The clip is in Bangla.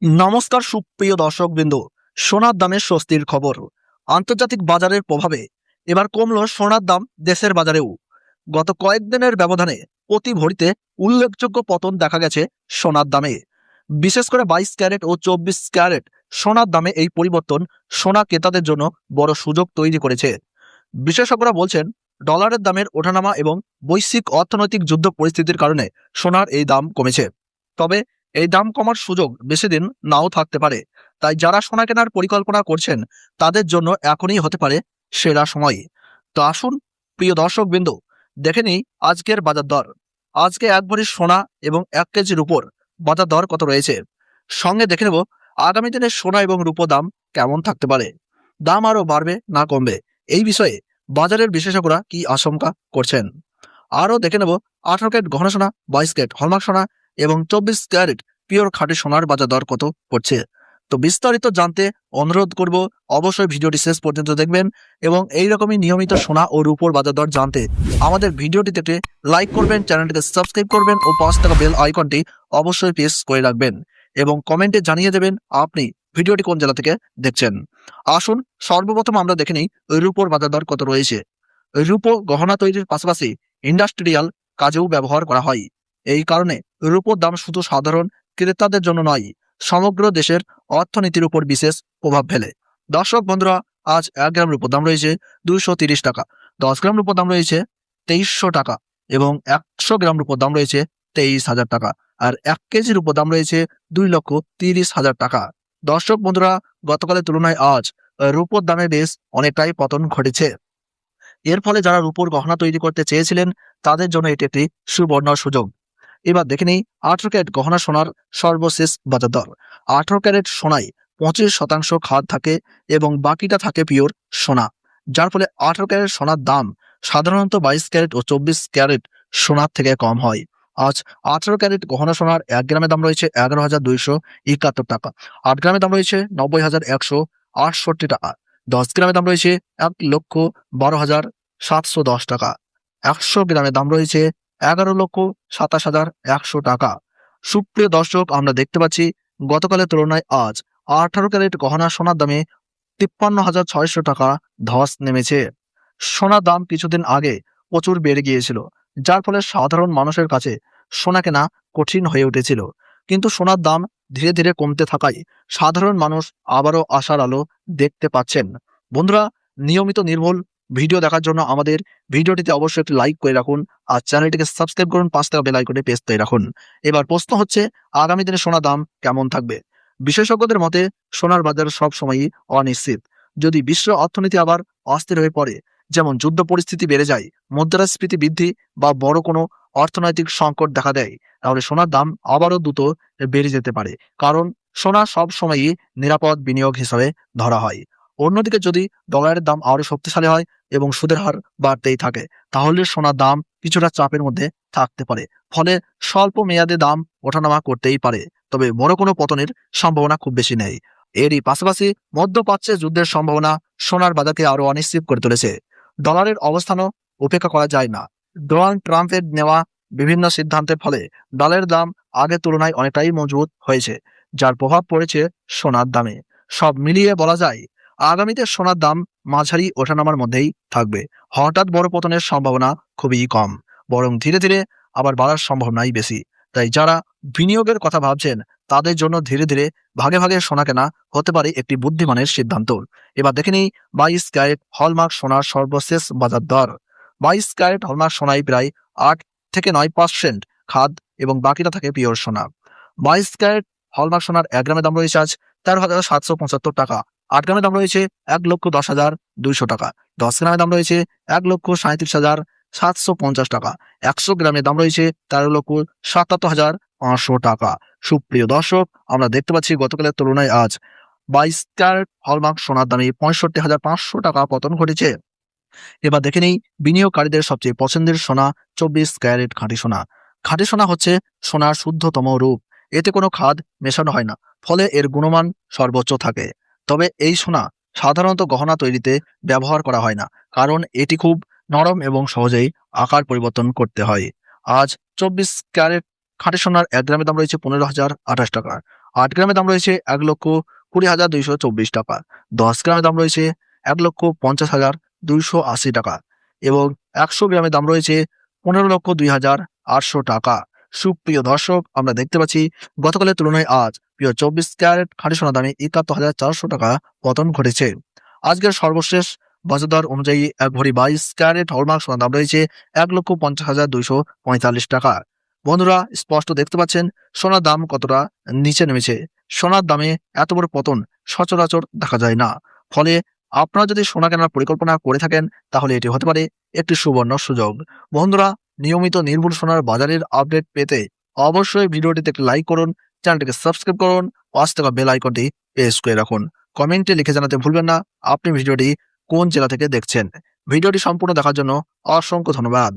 নমস্কার সুপ্রিয় দর্শকবৃন্দ। সোনার দামে স্বস্তির খবর। আন্তর্জাতিক বাজারের প্রভাবে এবার কমল সোনার দাম দেশের বাজারেও। গত কয়েকদিনের ব্যবধানে প্রতি ভরিতে উল্লেখযোগ্য পতন দেখা গেছে সোনার দামে। বিশেষ করে 22 ক্যারেট ও 24 ক্যারেট সোনার দামে এই পরিবর্তন সোনা ক্রেতাদের জন্য বড় সুযোগ তৈরি করেছে। বিশেষজ্ঞরা বলছেন, ডলারের দামের ওঠানামা এবং বৈশ্বিক অর্থনৈতিক যুদ্ধ পরিস্থিতির কারণে সোনার এই দাম কমেছে। তবে এই দাম কমার সুযোগ বেশি দিন নাও থাকতে পারে। তাই যারা সোনা কেনার পরিকল্পনা করছেন তাদের জন্য এখনই হতে পারে সেরা সময়। তো আসুন প্রিয় দর্শকবৃন্দ, দেখে নিই আজকের বাজার দর। আজকে এক ভরি সোনা এবং 1 কেজির উপর বাজার দর কত রয়েছে। সঙ্গে দেখে নেব আগামী দিনে সোনা এবং রূপো দাম কেমন থাকতে পারে। দাম আরও বাড়বে না কমবে, এই বিষয়ে বাজারের বিশেষজ্ঞরা কি আশঙ্কা করছেন। আরও দেখে নেব 18 ক্যারেট গহনা সোনা, 22 ক্যারেট হলমার্ক সোনা এবং 24 ক্যারেট পিওর খাঁটি সোনার বাজার দর কত পড়ছে। তো বিস্তারিত জানতে অনুরোধ করব, অবশ্যই ভিডিওটি শেষ পর্যন্ত দেখবেন এবং এই রকমই নিয়মিত সোনা ও রূপোর বাজার দর জানতে আমাদের ভিডিওটিতে একটি লাইক করবেন, চ্যানেলটিকে সাবস্ক্রাইব করবেন ও পাশে থাকা বেল আইকনটি অবশ্যই প্রেস করে রাখবেন এবং কমেন্টে জানিয়ে দেবেন আপনি ভিডিওটি কোন জেলা থেকে দেখছেন। আসুন সর্বপ্রথম আমরা দেখে নিই রূপোর বাজার দর কত রয়েছে। রূপো গহনা তৈরির পাশাপাশি ইন্ডাস্ট্রিয়াল কাজেও ব্যবহার করা হয়। এই কারণে রূপোর দাম শুধু সাধারণ ক্রেতাদের জন্য নয়, সমগ্র দেশের অর্থনীতির উপর বিশেষ প্রভাব ফেলে। দর্শক বন্ধুরা, আজ 1 গ্রাম রূপোর দাম রয়েছে 230 টাকা, 10 গ্রাম রূপোর দাম রয়েছে 2300 টাকা এবং 100 গ্রাম রূপোর দাম রয়েছে 23,000 টাকা, আর 1 কেজির রূপোর দাম রয়েছে 2,30,000 টাকা। দর্শক বন্ধুরা, গতকালের তুলনায় আজ রূপোর দামে বেশ অনেকটাই পতন ঘটেছে। এর ফলে যারা রূপোর গহনা তৈরি করতে চেয়েছিলেন তাদের জন্য এটি একটি সুবর্ণ সুযোগ। এবার দেখে নিই 18 ক্যারেট গহনা সোনার সর্বশেষ বাজার দর। 18 ক্যারেট সোনায় 25% খাদ থাকে এবং বাকিটা থাকে পিওর সোনা, যার ফলে 18 ক্যারেট সোনার দাম সাধারণত 22 ক্যারেট ও 24 ক্যারেট সোনার থেকে কম হয়। আজ 18 ক্যারেট গহনা সোনার 1 গ্রামের দাম রয়েছে 11,271 টাকা, 8 গ্রামের দাম রয়েছে 90,168 টাকা, 10 গ্রামের দাম রয়েছে 1,12,710 টাকা, 100 গ্রামের দাম রয়েছে 11,27,100 টাকা। সুপ্রিয় দর্শক, আমরা দেখতে পাচ্ছি গতকালের তুলনায় আজ 18 ক্যারেট গহনা সোনার দামে 53,600 টাকা ধস নেমেছে। সোনার দাম কিছুদিন আগে প্রচুর বেড়ে গিয়েছিল, যার ফলে সাধারণ মানুষের কাছে সোনা কেনা কঠিন হয়ে উঠেছিল। কিন্তু সোনার দাম ধীরে ধীরে কমতে থাকায় সাধারণ মানুষ আবারও আশার আলো দেখতে পাচ্ছেন। বন্ধুরা, নিয়মিত নির্ভুল ভিডিও দেখার জন্য আমাদের ভিডিওটিতে অবশ্যই একটি লাইক করে রাখুন আর চ্যানেলটিকে সাবস্ক্রাইব করুন, পাশে থাকা বেল আইকনে প্রেস করে রাখুন। এবার প্রশ্ন হচ্ছে, আগামী দিনে সোনার দাম কেমন থাকবে। বিশেষজ্ঞদের মতে সোনার বাজার সব সময়ই অনিশ্চিত। যদি বিশ্ব অর্থনীতি আবার অস্থির হয়ে পড়ে, যেমন যুদ্ধ পরিস্থিতি বেড়ে যায়, মুদ্রাস্ফীতি বৃদ্ধি বা বড় কোনো অর্থনৈতিক সংকট দেখা দেয়, তাহলে সোনার দাম আবারও দ্রুত বেড়ে যেতে পারে। কারণ সোনা সব সময়ই নিরাপদ বিনিয়োগ হিসাবে ধরা হয়। অন্যদিকে যদি ডলারের দাম আরো শক্তিশালী হয় এবং সুদের হার বাড়তেই থাকে, তাহলে সোনার দাম কিছুটা চাপের মধ্যে থাকতে পারে। ফলে স্বল্প মেয়াদে দাম ওঠানামা করতেই পারে, তবে বড় কোনো পতনের সম্ভাবনা খুব বেশি নেই। এরই পাশাপাশি মধ্যপ্রাচ্যে যুদ্ধের সম্ভাবনা সোনার বাজারকে আরো অনিশ্চিত করে তুলেছে। ডলারের অবস্থানও উপেক্ষা করা যায় না। ডোনাল্ড ট্রাম্পের নেওয়া বিভিন্ন সিদ্ধান্তের ফলে ডলারের দাম আগের তুলনায় অনেকটাই মজবুত হয়েছে, যার প্রভাব পড়েছে সোনার দামে। সব মিলিয়ে বলা যায় আগামীতে সোনার দাম মাঝারি ওঠানামার মধ্যেই থাকবে। হঠাৎ বড় পতনের সম্ভাবনা খুবই কম, বরং ধীরে ধীরে আবার বাড়ার সম্ভাবনাই বেশি। তাই যারা বিনিয়োগের কথা ভাবছেন তাদের জন্য ধীরে ধীরে ভাগে ভাগে সোনা কেনা হতে পারে একটি বুদ্ধিমানের সিদ্ধান্ত। এবার দেখে নিই 22 ক্যারেট হলমার্ক সোনার সর্বশেষ বাজার দর। 22 ক্যারেট হলমার্ক সোনায় প্রায় 8 থেকে 9% খাদ এবং বাকিটা থাকে পিওর সোনা। 22 ক্যারেট হলমার্ক সোনার 1 গ্রামের দাম রয়েছে আজ 13,775 টাকা, 8 গ্রামের দাম রয়েছে 1,10,200 টাকা, 10 গ্রামের দাম রয়েছে 1,37,750 টাকা, 100 গ্রামের দাম রয়েছে 13,77,500 টাকা। সুপ্রিয় দর্শক, আমরা দেখতে পাচ্ছি গতকালের তুলনায় আজ 22 ক্যারেট হলমার্ক সোনার দামে 65,500 টাকা পতন ঘটেছে। এবার দেখে নেই বিনিয়োগকারীদের সবচেয়ে পছন্দের সোনা 24 ক্যারেট খাঁটি সোনা। খাঁটি সোনা হচ্ছে সোনার শুদ্ধতম রূপ। এতে কোনো খাদ মেশানো হয় না, ফলে এর গুণমান সর্বোচ্চ থাকে। তবে এই সোনা সাধারণত গহনা তৈরিতে ব্যবহার করা হয় না, কারণ এটি খুব নরম এবং সহজেই আকার পরিবর্তন করতে হয়। আজ 24 ক্যারেট খাঁটি সোনার 1 গ্রামের দাম রয়েছে 15,028 টাকা, 8 গ্রামের দাম রয়েছে 1,20,224 টাকা। 10 গ্রামের দাম রয়েছে 1,50,280 টাকা এবং 100 গ্রামের দাম রয়েছে 15,02,800 টাকা। সুপ্রিয় দর্শক, আমরা দেখতে পাচ্ছি গতকালের তুলনায় আজ প্রিয় 24 ক্যারেট খাঁটি সোনার দামে 71,400 টাকা পতন ঘটেছে। আজকের সর্বশেষ বাজার দর অনুযায়ী 1 ভরি 22 ক্যারেট হলমার্ক সোনার দাম রয়েছে 1,50,245 টাকা। বন্ধুরা, স্পষ্ট দেখতে পাচ্ছেন সোনার দাম কতটা নিচে নেমেছে। সোনার দামে এত বড় পতন সচরাচর দেখা যায় না। ফলে আপনারা যদি সোনা কেনার পরিকল্পনা করে থাকেন তাহলে এটি হতে পারে একটি সুবর্ণ সুযোগ। বন্ধুরা, নিয়মিত নির্ভুল সোনার বাজারের আপডেট পেতে অবশ্যই ভিডিওটিতে একটি লাইক করুন, চ্যানেলটিকে সাবস্ক্রাইব করুন, পাশে থাকা বেল আইকনটি প্রেস করে রাখুন। কমেন্টে লিখে জানাতে ভুলবেন না আপনি ভিডিওটি কোন জেলা থেকে দেখছেন। ভিডিওটি সম্পূর্ণ দেখার জন্য অসংখ্য ধন্যবাদ।